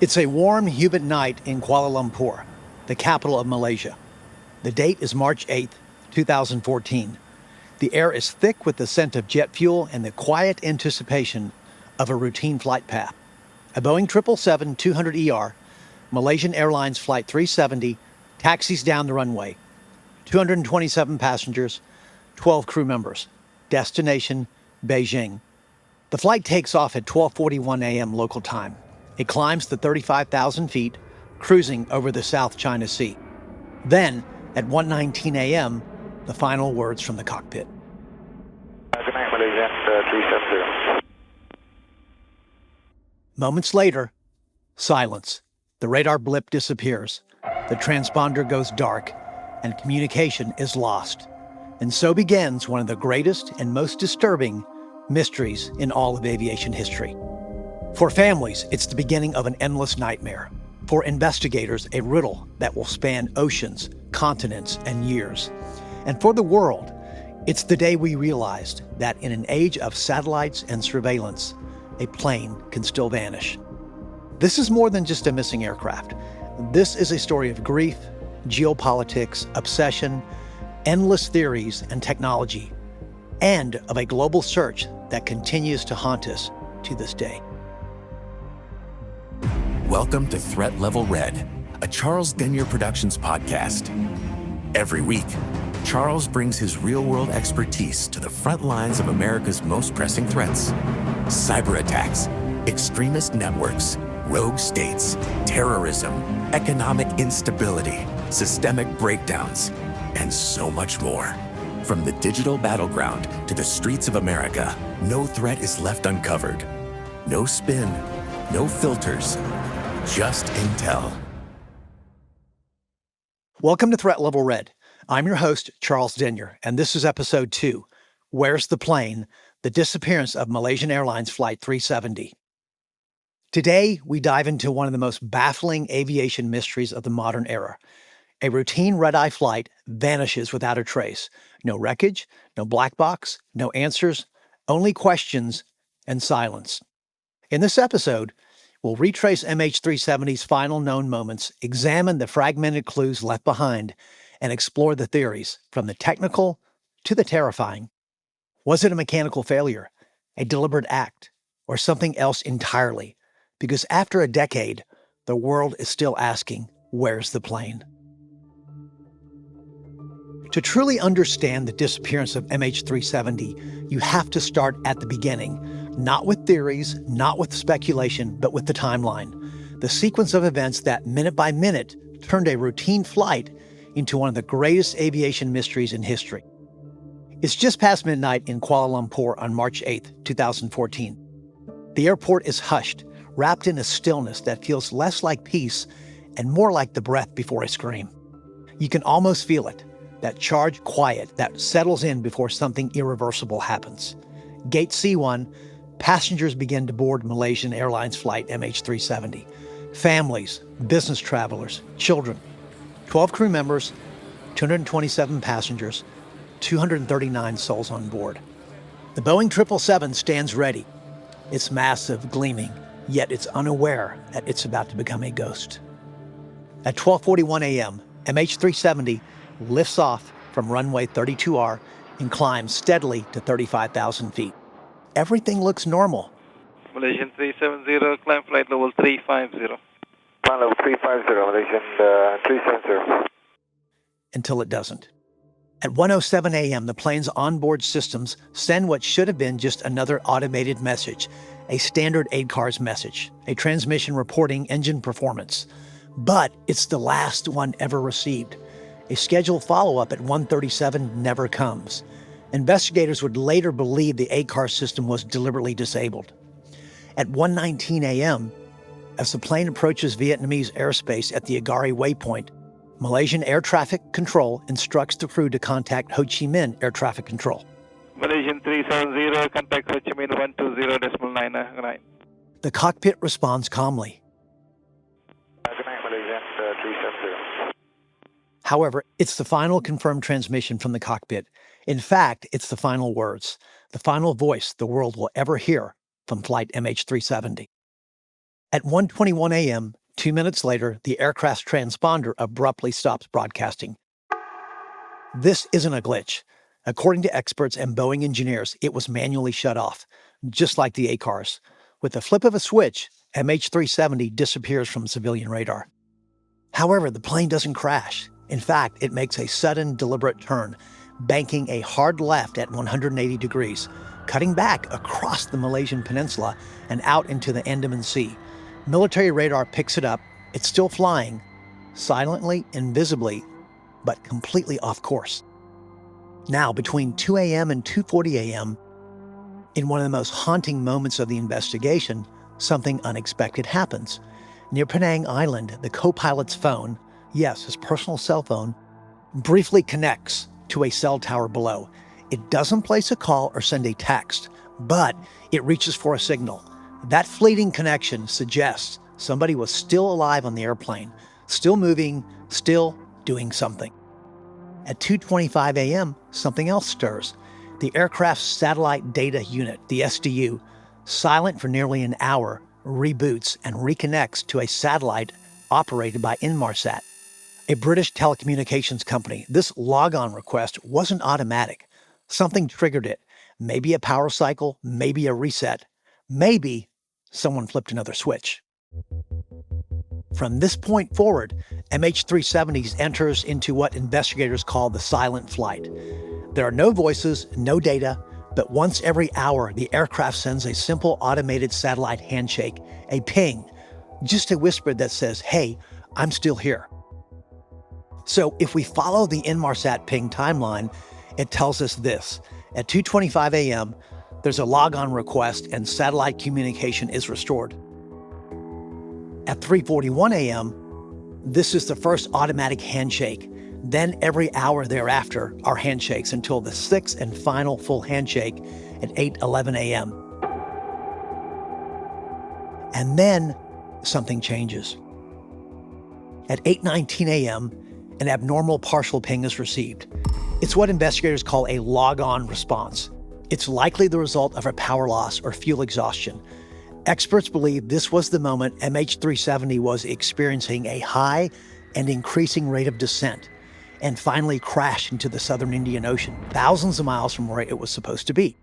It's a warm, humid night in Kuala Lumpur, the capital of Malaysia. The date is March 8th, 2014. The air is thick with the scent of jet fuel and the quiet anticipation of a routine flight path. A Boeing 777-200ER, Malaysian Airlines Flight 370, taxis down the runway. 227 passengers, 12 crew members. Destination, Beijing. The flight takes off at 12:41 a.m. local time. It climbs to 35,000 feet, cruising over the South China Sea. Then, at 1:19 a.m., the final words from the cockpit. Good night, Malaysia 370. Moments later, silence. The radar blip disappears. The transponder goes dark, and communication is lost. And so begins one of the greatest and most disturbing mysteries in all of aviation history. For families, it's the beginning of an endless nightmare. For investigators, a riddle that will span oceans, continents, and years. And for the world, it's the day we realized that in an age of satellites and surveillance, a plane can still vanish. This is more than just a missing aircraft. This is a story of grief, geopolitics, obsession, endless theories and technology, and of a global search that continues to haunt us to this day. Welcome to Threat Level Red, a Charles Denyer Productions podcast. Every week, Charles brings his real-world expertise to the front lines of America's most pressing threats. Cyber attacks, extremist networks, rogue states, terrorism, economic instability, systemic breakdowns, and so much more. From the digital battleground to the streets of America, no threat is left uncovered. No spin, no filters, just intel. Welcome to Threat Level Red. I'm your host, Charles Denyer, and this is episode 2, Where's the Plane? The Disappearance of Malaysian Airlines Flight 370. Today, we dive into one of the most baffling aviation mysteries of the modern era. A routine red-eye flight vanishes without a trace. No wreckage, no black box, no answers, only questions and silence. In this episode, we'll retrace MH370's final known moments, examine the fragmented clues left behind, and explore the theories, from the technical to the terrifying. Was it a mechanical failure, a deliberate act, or something else entirely? Because after a decade, the world is still asking, where's the plane? To truly understand the disappearance of MH370, you have to start at the beginning, not with theories, not with speculation, but with the timeline, the sequence of events that minute by minute turned a routine flight into one of the greatest aviation mysteries in history. It's just past midnight in Kuala Lumpur on March 8th, 2014. The airport is hushed, wrapped in a stillness that feels less like peace and more like the breath before a scream. You can almost feel it, that charged quiet that settles in before something irreversible happens. Gate C1, passengers begin to board Malaysian Airlines Flight MH370. Families, business travelers, children. 12 crew members, 227 passengers, 239 souls on board. The Boeing 777 stands ready. It's massive, gleaming, yet it's unaware that it's about to become a ghost. At 12:41 a.m., MH370 lifts off from runway 32R and climbs steadily to 35,000 feet. Everything looks normal. Malaysian 370, climb flight level 350. Climb level 350, Malaysian 370. Until it doesn't. At 1:07 a.m., the plane's onboard systems send what should have been just another automated message, a standard ACARS message, a transmission reporting engine performance. But it's the last one ever received. A scheduled follow-up at 1:37 never comes. Investigators would later believe the ACARS system was deliberately disabled. At 1:19 a.m., as the plane approaches Vietnamese airspace at the Agari waypoint, Malaysian Air Traffic Control instructs the crew to contact Ho Chi Minh Air Traffic Control. Malaysian 370, contact Ho Chi Minh 120.9. The cockpit responds calmly. Good night, Malaysian 370. However, it's the final confirmed transmission from the cockpit. In fact, it's the final words, the final voice the world will ever hear from Flight MH370. At 1:21 a.m., 2 minutes later, the aircraft's transponder abruptly stops broadcasting. This isn't a glitch. According to experts and Boeing engineers, it was manually shut off, just like the ACARS. With the flip of a switch, MH370 disappears from civilian radar. However, the plane doesn't crash. In fact, it makes a sudden, deliberate turn, banking a hard left at 180 degrees, cutting back across the Malaysian Peninsula and out into the Andaman Sea. Military radar picks it up. It's still flying, silently, invisibly, but completely off course. Now, between 2 a.m. and 2:40 a.m., in one of the most haunting moments of the investigation, something unexpected happens. Near Penang Island, the co-pilot's phone, yes, his personal cell phone, briefly connects to a cell tower below. It doesn't place a call or send a text, but it reaches for a signal. That fleeting connection suggests somebody was still alive on the airplane, still moving, still doing something. At 2:25 a.m., something else stirs. The aircraft's satellite data unit, the SDU, silent for nearly an hour, reboots and reconnects to a satellite operated by Inmarsat, a British telecommunications company. This logon request wasn't automatic. Something triggered it. Maybe a power cycle, maybe a reset, maybe someone flipped another switch. From this point forward, MH370 enters into what investigators call the silent flight. There are no voices, no data, but once every hour, the aircraft sends a simple automated satellite handshake, a ping, just a whisper that says, "Hey, I'm still here." So if we follow the Inmarsat ping timeline, it tells us this. At 2:25 a.m., there's a logon request and satellite communication is restored. At 3:41 a.m., this is the first automatic handshake. Then every hour thereafter are handshakes until the sixth and final full handshake at 8:11 a.m. And then something changes. At 8:19 a.m., an abnormal partial ping is received. It's what investigators call a logon response. It's likely the result of a power loss or fuel exhaustion. Experts believe this was the moment MH370 was experiencing a high and increasing rate of descent and finally crashed into the southern Indian Ocean, thousands of miles from where it was supposed to be.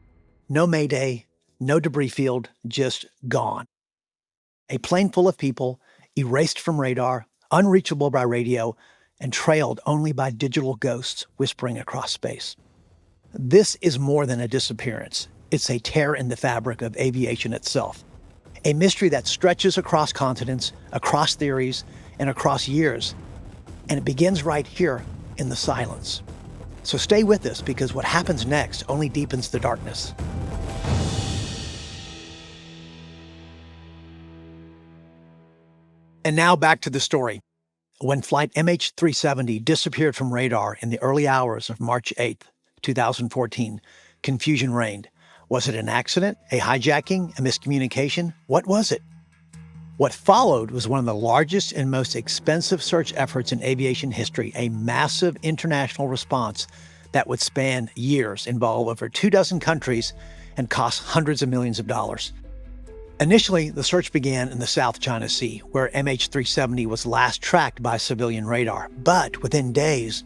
No mayday, no debris field, just gone. A plane full of people, erased from radar, unreachable by radio, and trailed only by digital ghosts whispering across space. This is more than a disappearance. It's a tear in the fabric of aviation itself. A mystery that stretches across continents, across theories, and across years. And it begins right here in the silence. So stay with us because what happens next only deepens the darkness. And now back to the story. When flight MH370 disappeared from radar in the early hours of March 8th, 2014, confusion reigned. Was it an accident, a hijacking, a miscommunication? What was it? What followed was one of the largest and most expensive search efforts in aviation history, a massive international response that would span years, involve over 24 countries, and cost hundreds of millions of dollars. Initially, the search began in the South China Sea, where MH370 was last tracked by civilian radar. But within days,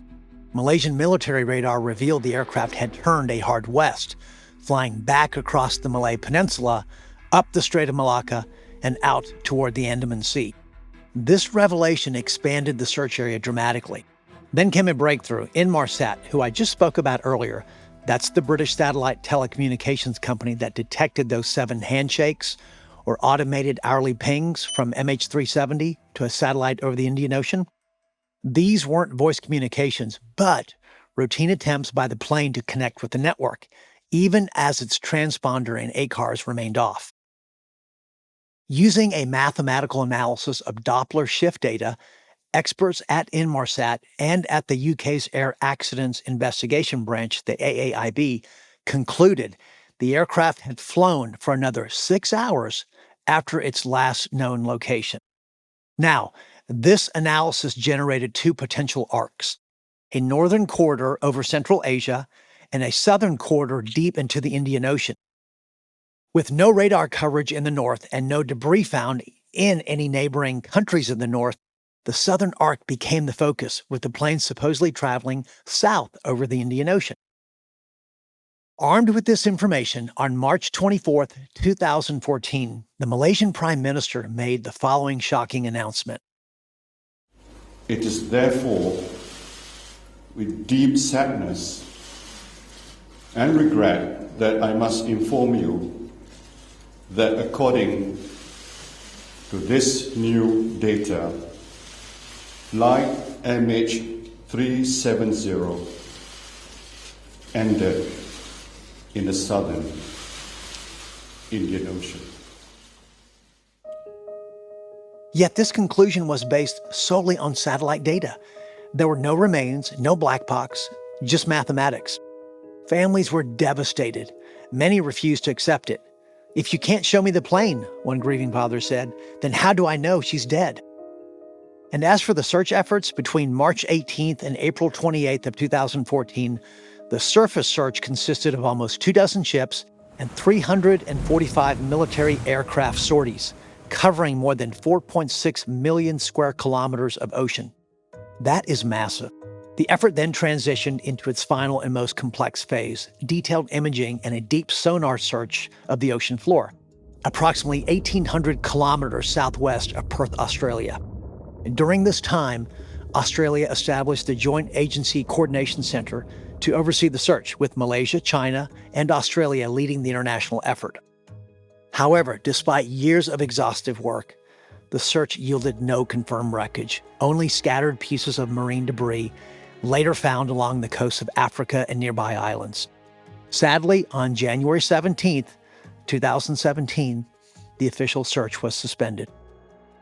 Malaysian military radar revealed the aircraft had turned a hard west, flying back across the Malay Peninsula, up the Strait of Malacca, and out toward the Andaman Sea. This revelation expanded the search area dramatically. Then came a breakthrough. Inmarsat, who I just spoke about earlier, that's the British satellite telecommunications company that detected those 7 handshakes or automated hourly pings from MH370 to a satellite over the Indian Ocean. These weren't voice communications, but routine attempts by the plane to connect with the network, even as its transponder and ACARS remained off. Using a mathematical analysis of Doppler shift data, experts at Inmarsat and at the UK's Air Accidents Investigation Branch, the AAIB, concluded the aircraft had flown for another 6 hours after its last known location. Now, this analysis generated 2 potential arcs: a northern corridor over Central Asia and a southern corridor deep into the Indian Ocean. With no radar coverage in the north and no debris found in any neighboring countries in the north, the southern arc became the focus, with the planes supposedly traveling south over the Indian Ocean. Armed with this information, on March 24, 2014, the Malaysian Prime Minister made the following shocking announcement. It is therefore with deep sadness and regret that I must inform you that according to this new data, Flight MH370 ended in the southern Indian Ocean. Yet this conclusion was based solely on satellite data. There were no remains, no black box, just mathematics. Families were devastated. Many refused to accept it. "If you can't show me the plane," one grieving father said, "then how do I know she's dead?" And as for the search efforts, between March 18th and April 28th of 2014, the surface search consisted of almost 24 ships and 345 military aircraft sorties, covering more than 4.6 million square kilometers of ocean. That is massive. The effort then transitioned into its final and most complex phase, detailed imaging and a deep sonar search of the ocean floor, approximately 1,800 kilometers southwest of Perth, Australia. During this time, Australia established the Joint Agency Coordination Center to oversee the search, with Malaysia, China, and Australia leading the international effort. However, despite years of exhaustive work, the search yielded no confirmed wreckage, only scattered pieces of marine debris later found along the coasts of Africa and nearby islands. Sadly, on January 17th, 2017, the official search was suspended,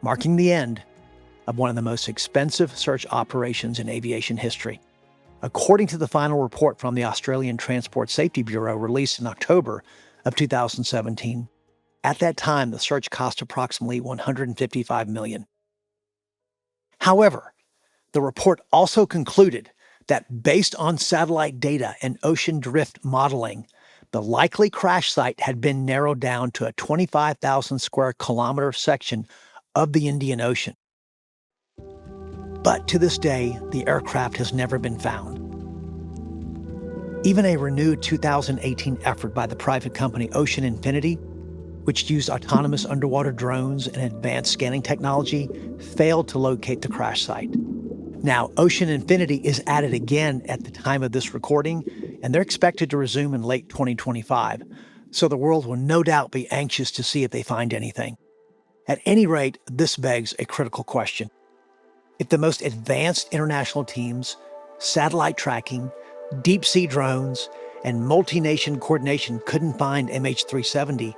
marking the end of one of the most expensive search operations in aviation history. According to the final report from the Australian Transport Safety Bureau released in October of 2017, at that time, the search cost approximately $155 million. However, the report also concluded that based on satellite data and ocean drift modeling, the likely crash site had been narrowed down to a 25,000 square kilometer section of the Indian Ocean. But to this day, the aircraft has never been found. Even a renewed 2018 effort by the private company Ocean Infinity, which used autonomous underwater drones and advanced scanning technology, failed to locate the crash site. Now, Ocean Infinity is at it again at the time of this recording, and they're expected to resume in late 2025, so the world will no doubt be anxious to see if they find anything. At any rate, this begs a critical question. If the most advanced international teams, satellite tracking, deep-sea drones, and multi-nation coordination couldn't find MH370,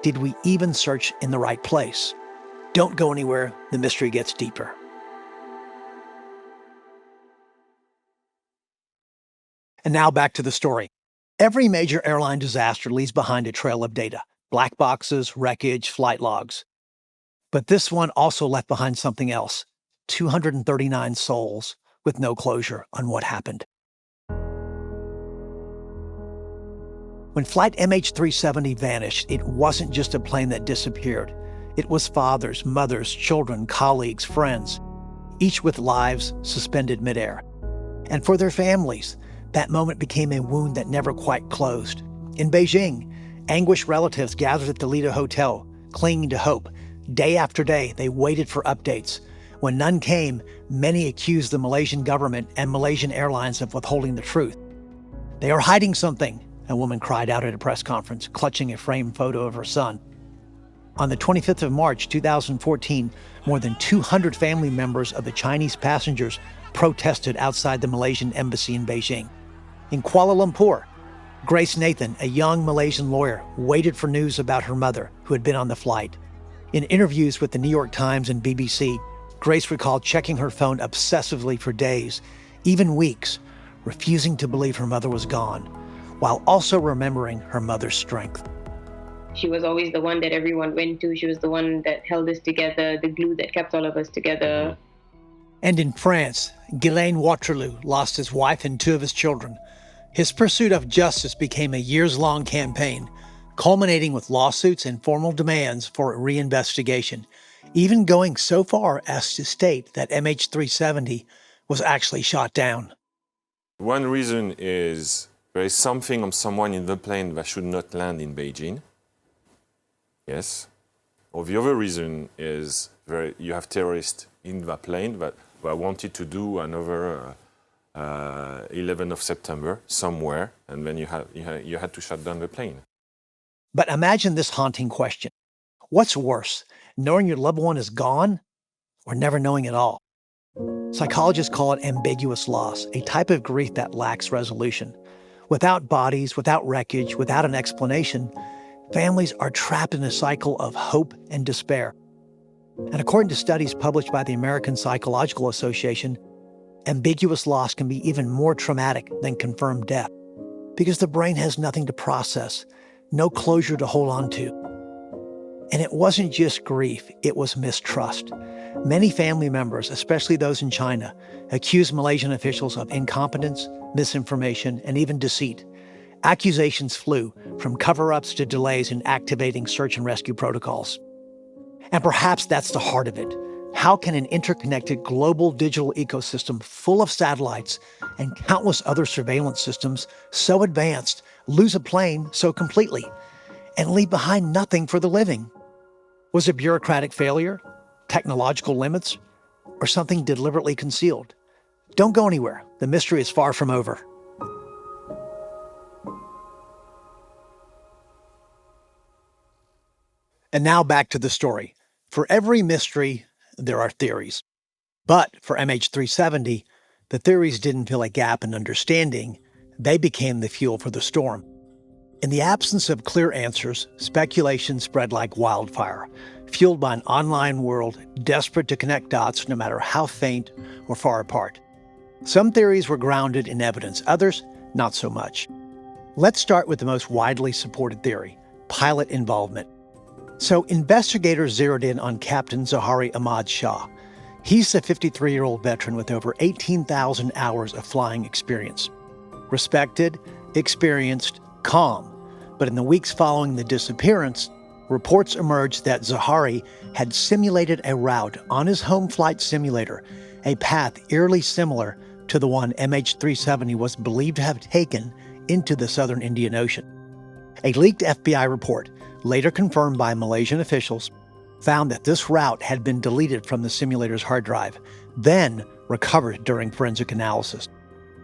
did we even search in the right place? Don't go anywhere, the mystery gets deeper. And now back to the story. Every major airline disaster leaves behind a trail of data: black boxes, wreckage, flight logs. But this one also left behind something else: 239 souls with no closure on what happened. When Flight MH370 vanished, it wasn't just a plane that disappeared. It was fathers, mothers, children, colleagues, friends, each with lives suspended midair. And for their families, that moment became a wound that never quite closed. In Beijing, anguished relatives gathered at the Lido Hotel, clinging to hope. Day after day, they waited for updates. When none came, many accused the Malaysian government and Malaysian Airlines of withholding the truth. "They are hiding something," a woman cried out at a press conference, clutching a framed photo of her son. On the 25th of March, 2014, more than 200 family members of the Chinese passengers protested outside the Malaysian embassy in Beijing. In Kuala Lumpur, Grace Nathan, a young Malaysian lawyer, waited for news about her mother, who had been on the flight. In interviews with the New York Times and BBC, Grace recalled checking her phone obsessively for days, even weeks, refusing to believe her mother was gone, while also remembering her mother's strength. She was always the one that everyone went to. She was the one that held us together, the glue that kept all of us together. And in France, Ghislain Waterloo lost his wife and two of his children. His pursuit of justice became a years-long campaign, culminating with lawsuits and formal demands for a reinvestigation. even going so far as to state that MH370 was actually shot down. One reason is there is something or someone in the plane that should not land in Beijing. Yes. Or the other reason is you have terrorists in the plane that wanted to do another 11th of September somewhere, and then you had to shut down the plane. But imagine this haunting question. What's worse, knowing your loved one is gone or never knowing at all? Psychologists call it ambiguous loss, a type of grief that lacks resolution. Without bodies, without wreckage, without an explanation, families are trapped in a cycle of hope and despair. And according to studies published by the American Psychological Association, ambiguous loss can be even more traumatic than confirmed death because the brain has nothing to process, no closure to hold on to. And it wasn't just grief, it was mistrust. Many family members, especially those in China, accused Malaysian officials of incompetence, misinformation, and even deceit. Accusations flew from cover-ups to delays in activating search and rescue protocols. And perhaps that's the heart of it. How can an interconnected global digital ecosystem full of satellites and countless other surveillance systems so advanced lose a plane so completely and leave behind nothing for the living? Was it bureaucratic failure, technological limits, or something deliberately concealed? Don't go anywhere. The mystery is far from over. And now back to the story. For every mystery, there are theories. But for MH370, the theories didn't fill a gap in understanding. They became the fuel for the storm. In the absence of clear answers, speculation spread like wildfire, fueled by an online world desperate to connect dots no matter how faint or far apart. Some theories were grounded in evidence, others not so much. Let's start with the most widely supported theory, pilot involvement. So investigators zeroed in on Captain Zahari Ahmad Shah. He's a 53-year-old veteran with over 18,000 hours of flying experience. Respected, experienced, calm. But in the weeks following the disappearance, reports emerged that Zahari had simulated a route on his home flight simulator, a path eerily similar to the one MH370 was believed to have taken into the southern Indian Ocean. A leaked FBI report, later confirmed by Malaysian officials, found that this route had been deleted from the simulator's hard drive, then recovered during forensic analysis.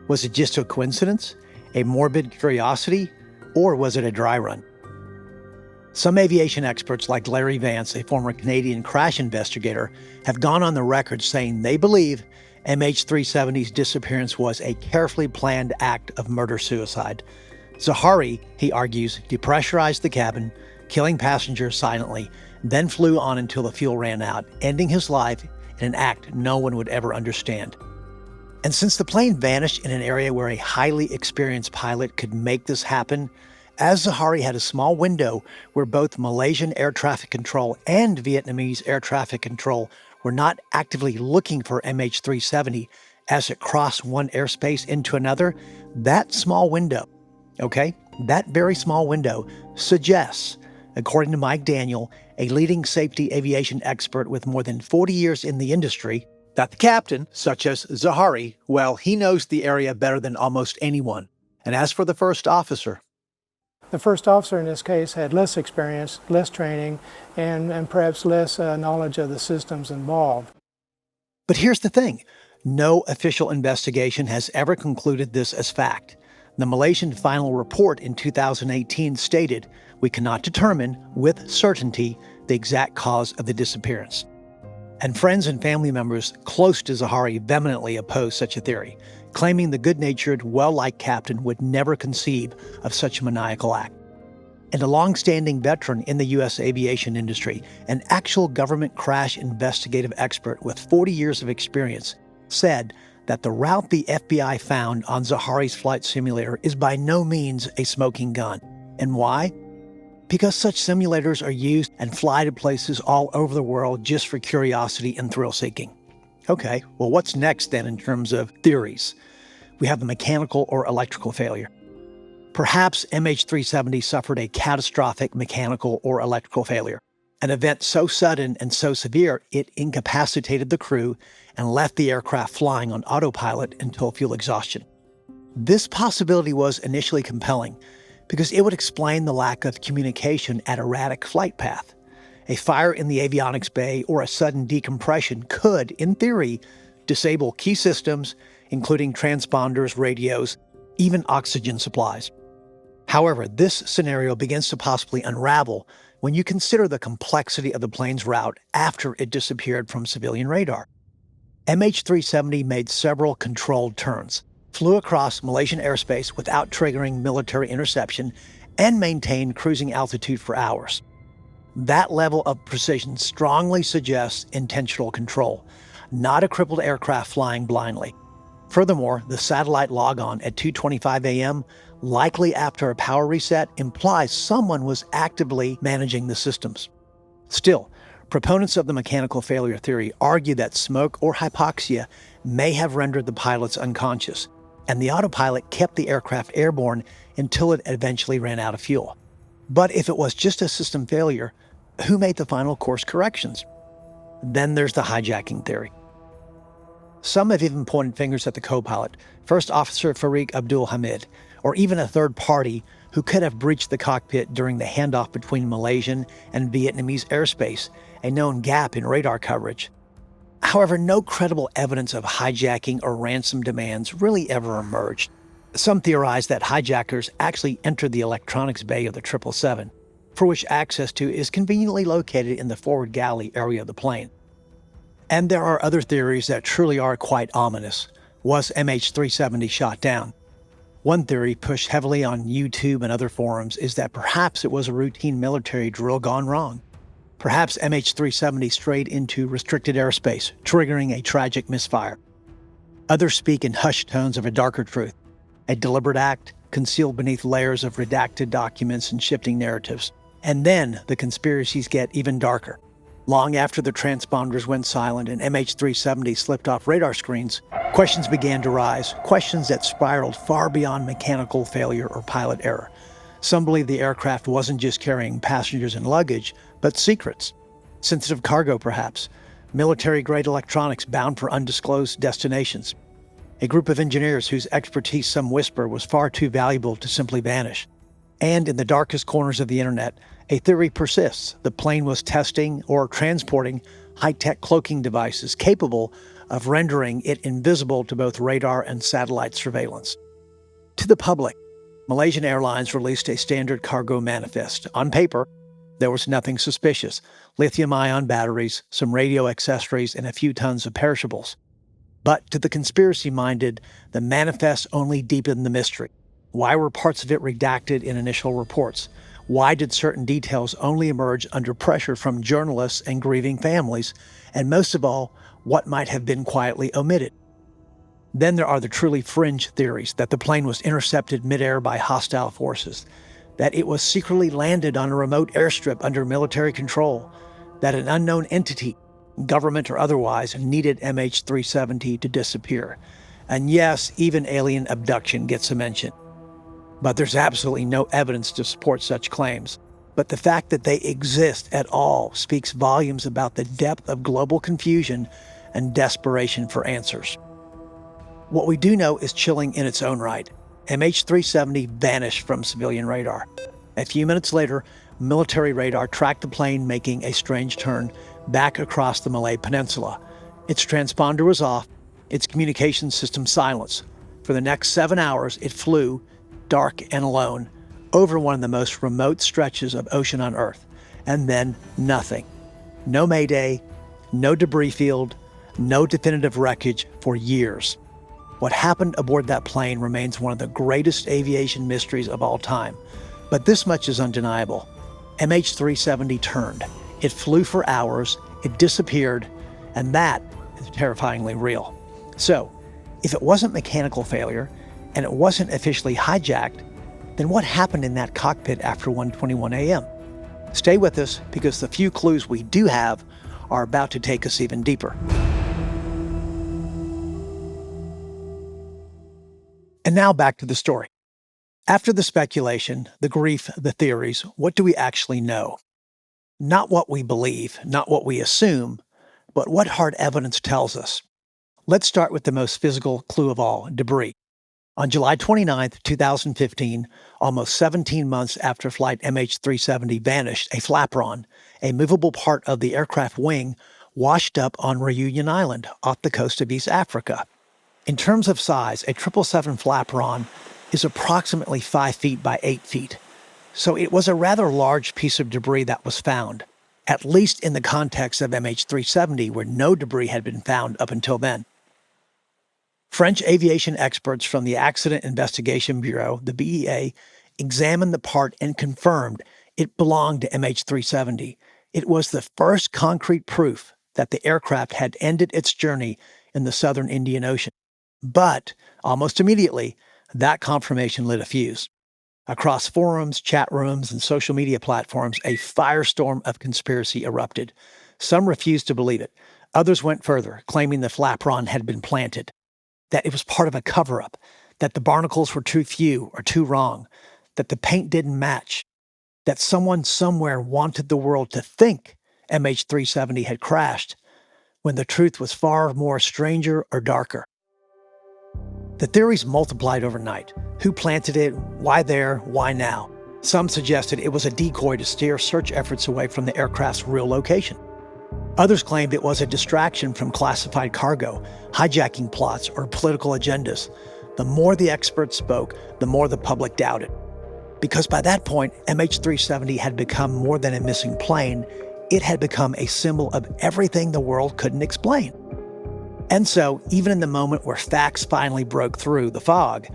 Was it just a coincidence, a morbid curiosity, or was it a dry run? Some aviation experts like Larry Vance, a former Canadian crash investigator, have gone on the record saying they believe MH370's disappearance was a carefully planned act of murder-suicide. Zahari, he argues, depressurized the cabin, killing passengers silently, then flew on until the fuel ran out, ending his life in an act no one would ever understand. And since the plane vanished in an area where a highly experienced pilot could make this happen, as Zahari had a small window where both Malaysian air traffic control and Vietnamese air traffic control were not actively looking for MH370 as it crossed one airspace into another, that small window, that very small window suggests, according to Mike Daniel, a leading safety aviation expert with more than 40 years in the industry, that the captain, such as Zahari, well, he knows the area better than almost anyone. And as for the first officer, the first officer in this case had less experience, less training, and perhaps less knowledge of the systems involved. But here's the thing. No official investigation has ever concluded this as fact. The Malaysian final report in 2018 stated, "We cannot determine with certainty the exact cause of the disappearance." And friends and family members close to Zahari vehemently oppose such a theory, claiming the good-natured, well-liked captain would never conceive of such a maniacal act. And a long-standing veteran in the U.S. aviation industry, an actual government crash investigative expert with 40 years of experience, said that the route the FBI found on Zahari's flight simulator is by no means a smoking gun. And why? Because such simulators are used and fly to places all over the world just for curiosity and thrill-seeking. Okay, well, what's next then in terms of theories? We have the mechanical or electrical failure. Perhaps MH370 suffered a catastrophic mechanical or electrical failure. an event so sudden and so severe it incapacitated the crew and left the aircraft flying on autopilot until fuel exhaustion. This possibility was initially compelling because it would explain the lack of communication at erratic flight path. A fire in the avionics bay or a sudden decompression could, in theory, disable key systems, including transponders, radios, even oxygen supplies. However, this scenario begins to possibly unravel when you consider the complexity of the plane's route after it disappeared from civilian radar. MH370 made several controlled turns, flew across Malaysian airspace without triggering military interception, and maintained cruising altitude for hours. That level of precision strongly suggests intentional control, not a crippled aircraft flying blindly. Furthermore, the satellite logon at 2:25 a.m., likely after a power reset, implies someone was actively managing the systems. Still, proponents of the mechanical failure theory argue that smoke or hypoxia may have rendered the pilots unconscious, and the autopilot kept the aircraft airborne until it eventually ran out of fuel. But if it was just a system failure, who made the final course corrections? Then there's the hijacking theory. Some have even pointed fingers at the co-pilot, First Officer Farik Abdul Hamid, or even a third party who could have breached the cockpit during the handoff between Malaysian and Vietnamese airspace, a known gap in radar coverage. However, no credible evidence of hijacking or ransom demands really ever emerged. Some theorize that hijackers actually entered the electronics bay of the 777, for which access to is conveniently located in the forward galley area of the plane. And there are other theories that truly are quite ominous. Was MH370 shot down? One theory, pushed heavily on YouTube and other forums, is that perhaps it was a routine military drill gone wrong. Perhaps MH370 strayed into restricted airspace, triggering a tragic misfire. Others speak in hushed tones of a darker truth, a deliberate act concealed beneath layers of redacted documents and shifting narratives. And then the conspiracies get even darker. Long after the transponders went silent and MH370 slipped off radar screens, questions began to rise, questions that spiraled far beyond mechanical failure or pilot error. Some believe the aircraft wasn't just carrying passengers and luggage, but secrets. Sensitive cargo, perhaps. Military-grade electronics bound for undisclosed destinations. A group of engineers whose expertise, some whisper, was far too valuable to simply vanish. And in the darkest corners of the internet, a theory persists. The plane was testing or transporting high-tech cloaking devices capable of rendering it invisible to both radar and satellite surveillance. To the public, Malaysian Airlines released a standard cargo manifest. On paper, there was nothing suspicious. Lithium-ion batteries, some radio accessories, and a few tons of perishables. But to the conspiracy-minded, the manifest only deepened the mystery. Why were parts of it redacted in initial reports? Why did certain details only emerge under pressure from journalists and grieving families? And most of all, what might have been quietly omitted? Then there are the truly fringe theories that the plane was intercepted midair by hostile forces, that it was secretly landed on a remote airstrip under military control, that an unknown entity, government or otherwise, needed MH370 to disappear. And yes, even alien abduction gets a mention. But there's absolutely no evidence to support such claims. But the fact that they exist at all speaks volumes about the depth of global confusion and desperation for answers. What we do know is chilling in its own right. MH370 vanished from civilian radar. A few minutes later, military radar tracked the plane making a strange turn back across the Malay Peninsula. Its transponder was off, its communication system silenced. For the next 7 hours, it flew, dark and alone, over one of the most remote stretches of ocean on Earth. And then nothing. No mayday, no debris field, no definitive wreckage for years. What happened aboard that plane remains one of the greatest aviation mysteries of all time. But this much is undeniable. MH370 turned. It flew for hours, it disappeared, and that is terrifyingly real. So, if it wasn't mechanical failure, and it wasn't officially hijacked, then what happened in that cockpit after 1:21 a.m.? Stay with us, because the few clues we do have are about to take us even deeper. And now back to the story. After the speculation, the grief, the theories, what do we actually know? Not what we believe, not what we assume, but what hard evidence tells us. Let's start with the most physical clue of all, debris. On July 29, 2015, almost 17 months after Flight MH370 vanished, a flaperon, a movable part of the aircraft wing, washed up on Reunion Island off the coast of East Africa. In terms of size, a 777 flaperon is approximately 5 feet by 8 feet. So it was a rather large piece of debris that was found, at least in the context of MH370, where no debris had been found up until then. French aviation experts from the Accident Investigation Bureau, the BEA, examined the part and confirmed it belonged to MH370. It was the first concrete proof that the aircraft had ended its journey in the southern Indian Ocean. But almost immediately, that confirmation lit a fuse. Across forums, chat rooms, and social media platforms, a firestorm of conspiracy erupted. Some refused to believe it. Others went further, claiming the flaperon had been planted, that it was part of a cover-up, that the barnacles were too few or too wrong, that the paint didn't match, that someone somewhere wanted the world to think MH370 had crashed, when the truth was far more stranger or darker. The theories multiplied overnight. Who planted it? Why there? Why now? Some suggested it was a decoy to steer search efforts away from the aircraft's real location. Others claimed it was a distraction from classified cargo, hijacking plots, or political agendas. The more the experts spoke, the more the public doubted. Because by that point, MH370 had become more than a missing plane. It had become a symbol of everything the world couldn't explain. And so, even in the moment where facts finally broke through the fog,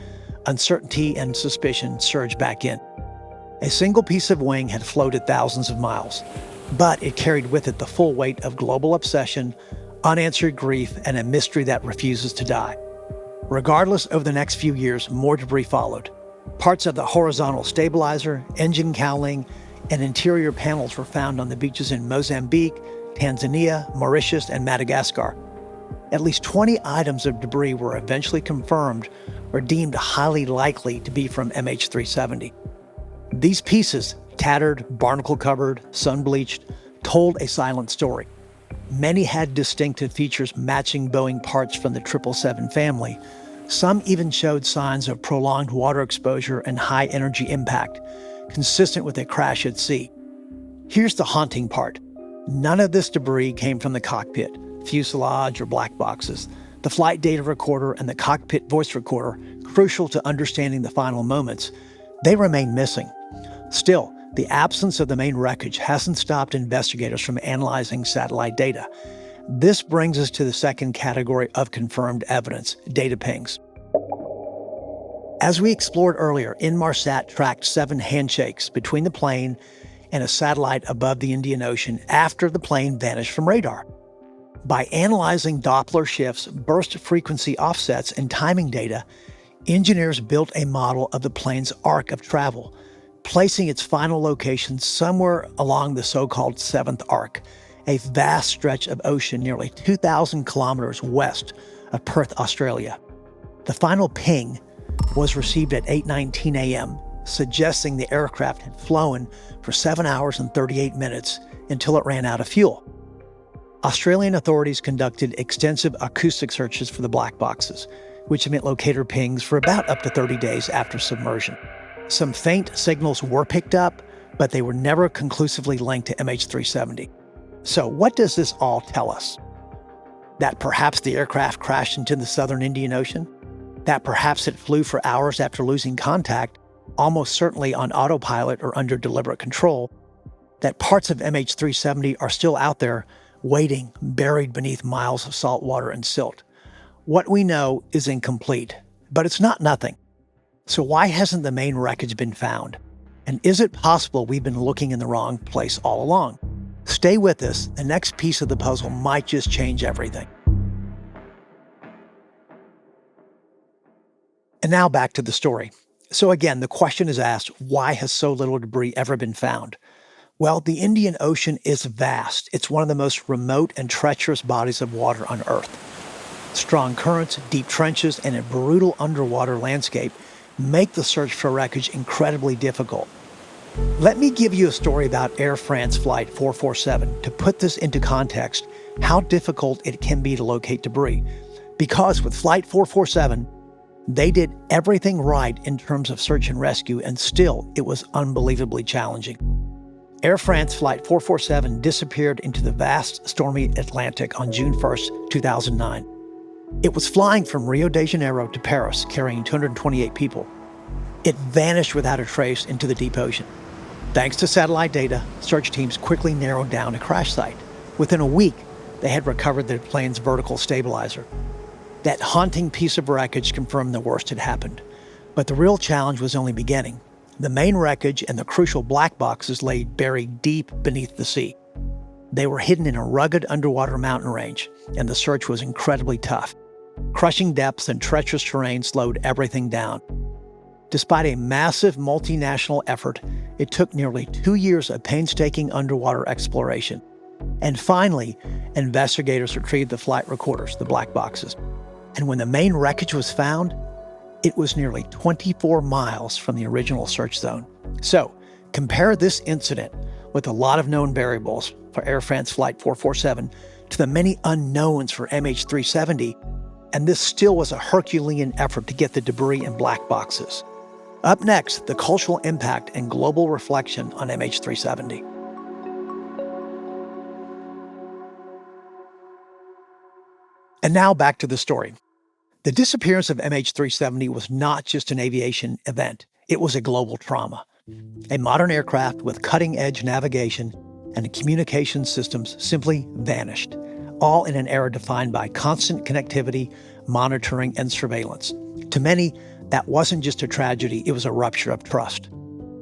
uncertainty and suspicion surged back in. A single piece of wing had floated thousands of miles, but it carried with it the full weight of global obsession, unanswered grief, and a mystery that refuses to die. Regardless, over the next few years, more debris followed. Parts of the horizontal stabilizer, engine cowling, and interior panels were found on the beaches in Mozambique, Tanzania, Mauritius, and Madagascar. At least 20 items of debris were eventually confirmed or deemed highly likely to be from MH370. These pieces, tattered, barnacle-covered, sun-bleached, told a silent story. Many had distinctive features matching Boeing parts from the 777 family. Some even showed signs of prolonged water exposure and high-energy impact, consistent with a crash at sea. Here's the haunting part. None of this debris came from the cockpit, fuselage, or black boxes. The flight data recorder and the cockpit voice recorder, crucial to understanding the final moments, they remain missing. Still, the absence of the main wreckage hasn't stopped investigators from analyzing satellite data. This brings us to the second category of confirmed evidence, data pings. As we explored earlier, Inmarsat tracked 7 handshakes between the plane and a satellite above the Indian Ocean after the plane vanished from radar. By analyzing Doppler shifts, burst frequency offsets, and timing data, engineers built a model of the plane's arc of travel, placing its final location somewhere along the so-called 7th arc, a vast stretch of ocean nearly 2,000 kilometers west of Perth, Australia. The final ping was received at 8:19 a.m., suggesting the aircraft had flown for 7 hours and 38 minutes until it ran out of fuel. Australian authorities conducted extensive acoustic searches for the black boxes, which emit locator pings for about up to 30 days after submersion. Some faint signals were picked up, but they were never conclusively linked to MH370. So what does this all tell us? That perhaps the aircraft crashed into the southern Indian Ocean? That perhaps it flew for hours after losing contact, almost certainly on autopilot or under deliberate control? That parts of MH370 are still out there, waiting, buried beneath miles of salt water and silt? What we know is incomplete, but it's not nothing. So why hasn't the main wreckage been found? And is it possible we've been looking in the wrong place all along? Stay with us. The next piece of the puzzle might just change everything. And now back to the story. So again, the question is asked, why has so little debris ever been found? Well, the Indian Ocean is vast. It's one of the most remote and treacherous bodies of water on Earth. Strong currents, deep trenches, and a brutal underwater landscape make the search for wreckage incredibly difficult. Let me give you a story about Air France Flight 447 to put this into context, how difficult it can be to locate debris. Because with Flight 447, they did everything right in terms of search and rescue, and still it was unbelievably challenging. Air France Flight 447 disappeared into the vast, stormy Atlantic on June 1st, 2009. It was flying from Rio de Janeiro to Paris, carrying 228 people. It vanished without a trace into the deep ocean. Thanks to satellite data, search teams quickly narrowed down a crash site. Within a week, they had recovered the plane's vertical stabilizer. That haunting piece of wreckage confirmed the worst had happened. But the real challenge was only beginning. The main wreckage and the crucial black boxes lay buried deep beneath the sea. They were hidden in a rugged underwater mountain range, and the search was incredibly tough. Crushing depths and treacherous terrain slowed everything down. Despite a massive multinational effort, it took nearly 2 years of painstaking underwater exploration. And finally, investigators retrieved the flight recorders, the black boxes. And when the main wreckage was found, it was nearly 24 miles from the original search zone. So, compare this incident with a lot of known variables for Air France Flight 447 to the many unknowns for MH370, and this still was a Herculean effort to get the debris in black boxes. Up next, the cultural impact and global reflection on MH370. And now back to the story. The disappearance of MH370 was not just an aviation event. It was a global trauma. A modern aircraft with cutting-edge navigation and communication systems simply vanished, all in an era defined by constant connectivity, monitoring, and surveillance. To many, that wasn't just a tragedy, it was a rupture of trust.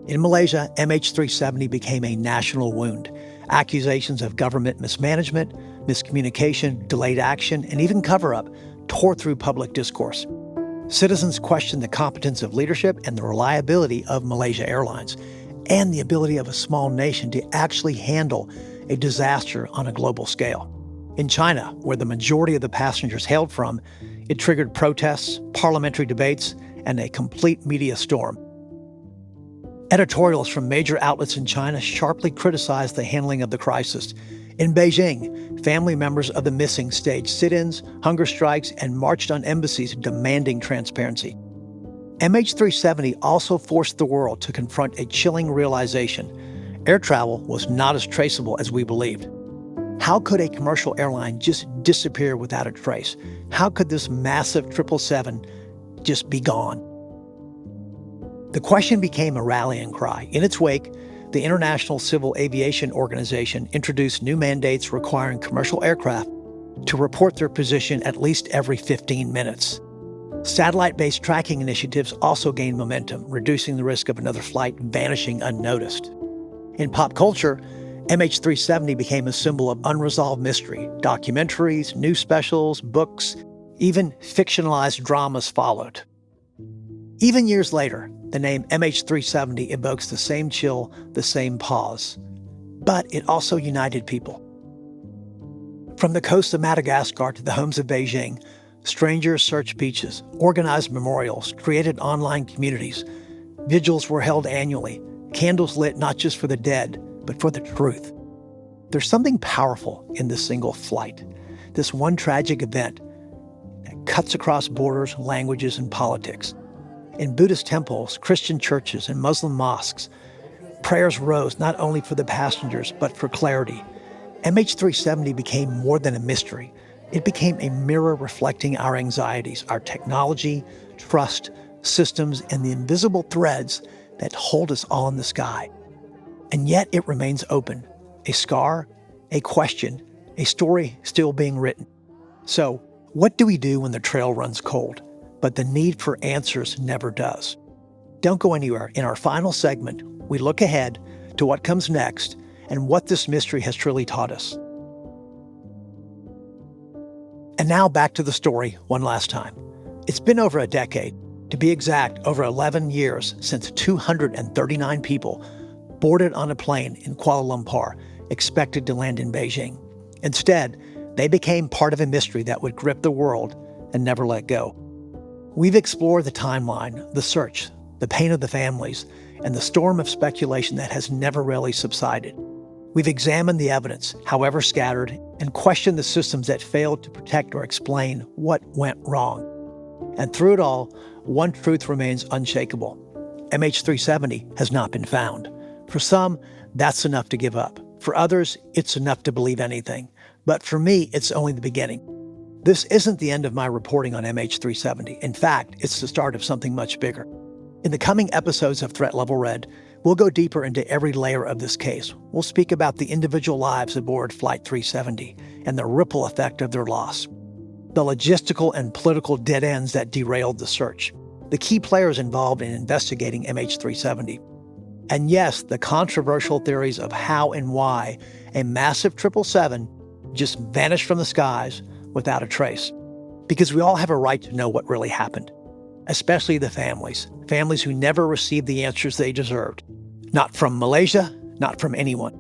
In Malaysia, MH370 became a national wound. Accusations of government mismanagement, miscommunication, delayed action, and even cover-up tore through public discourse. Citizens questioned the competence of leadership and the reliability of Malaysia Airlines, and the ability of a small nation to actually handle a disaster on a global scale. In China, where the majority of the passengers hailed from, it triggered protests, parliamentary debates, and a complete media storm. Editorials from major outlets in China sharply criticized the handling of the crisis. In Beijing, family members of the missing staged sit-ins, hunger strikes, and marched on embassies demanding transparency. MH370 also forced the world to confront a chilling realization. Air travel was not as traceable as we believed. How could a commercial airline just disappear without a trace? How could this massive 777 just be gone? The question became a rallying cry. In its wake, the International Civil Aviation Organization introduced new mandates requiring commercial aircraft to report their position at least every 15 minutes. Satellite-based tracking initiatives also gained momentum, reducing the risk of another flight vanishing unnoticed. In pop culture, MH370 became a symbol of unresolved mystery. Documentaries, news specials, books, even fictionalized dramas followed. Even years later, the name MH370 evokes the same chill, the same pause. But it also united people. From the coast of Madagascar to the homes of Beijing, strangers searched beaches, organized memorials, created online communities. Vigils were held annually, candles lit not just for the dead, but for the truth. There's something powerful in this single flight, this one tragic event that cuts across borders, languages, and politics. In Buddhist temples, Christian churches, and Muslim mosques, prayers rose not only for the passengers, but for clarity. MH370 became more than a mystery. It became a mirror reflecting our anxieties, our technology, trust, systems, and the invisible threads that hold us all in the sky. And yet it remains open, a scar, a question, a story still being written. So, what do we do when the trail runs cold, but the need for answers never does? Don't go anywhere. In our final segment, we look ahead to what comes next and what this mystery has truly taught us. And now back to the story one last time. It's been over a decade, to be exact, over 11 years since 239 people boarded on a plane in Kuala Lumpur, expected to land in Beijing. Instead, they became part of a mystery that would grip the world and never let go. We've explored the timeline, the search, the pain of the families, and the storm of speculation that has never really subsided. We've examined the evidence, however scattered, and questioned the systems that failed to protect or explain what went wrong. And through it all, one truth remains unshakable. MH370 has not been found. For some, that's enough to give up. For others, it's enough to believe anything. But for me, it's only the beginning. This isn't the end of my reporting on MH370. In fact, it's the start of something much bigger. In the coming episodes of Threat Level Red, we'll go deeper into every layer of this case. We'll speak about the individual lives aboard Flight 370 and the ripple effect of their loss, the logistical and political dead ends that derailed the search, the key players involved in investigating MH370, and yes, the controversial theories of how and why a massive 777 just vanished from the skies without a trace. Because we all have a right to know what really happened, especially the families who never received the answers they deserved. Not from Malaysia, not from anyone.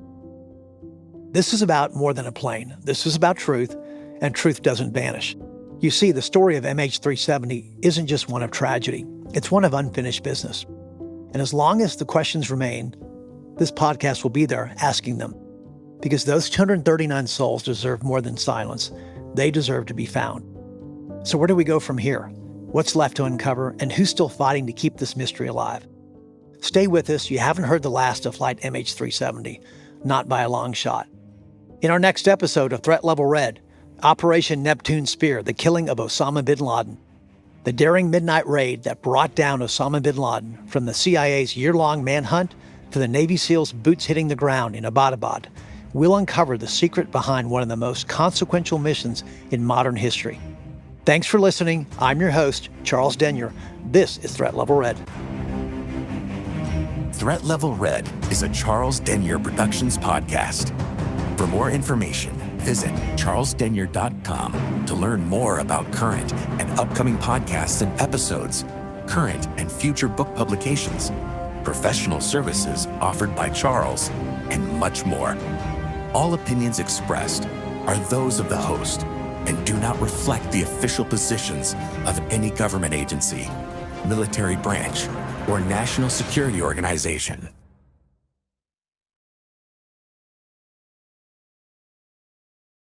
This is about more than a plane. This is about truth, and truth doesn't vanish. You see, the story of MH370 isn't just one of tragedy. It's one of unfinished business. And as long as the questions remain, this podcast will be there asking them. Because those 239 souls deserve more than silence. They deserve to be found. So where do we go from here? What's left to uncover, and who's still fighting to keep this mystery alive? Stay with us. You haven't heard the last of Flight MH370, not by a long shot. In our next episode of Threat Level Red, Operation Neptune Spear, the killing of Osama bin Laden. The daring midnight raid that brought down Osama bin Laden, from the CIA's year-long manhunt to the Navy SEALs' boots hitting the ground in Abbottabad. We'll uncover the secret behind one of the most consequential missions in modern history. Thanks for listening. I'm your host, Charles Denyer. This is Threat Level Red. Threat Level Red is a Charles Denyer Productions podcast. For more information, visit charlesdenyer.com to learn more about current and upcoming podcasts and episodes, current and future book publications, professional services offered by Charles, and much more. All opinions expressed are those of the host and do not reflect the official positions of any government agency, military branch, or national security organization.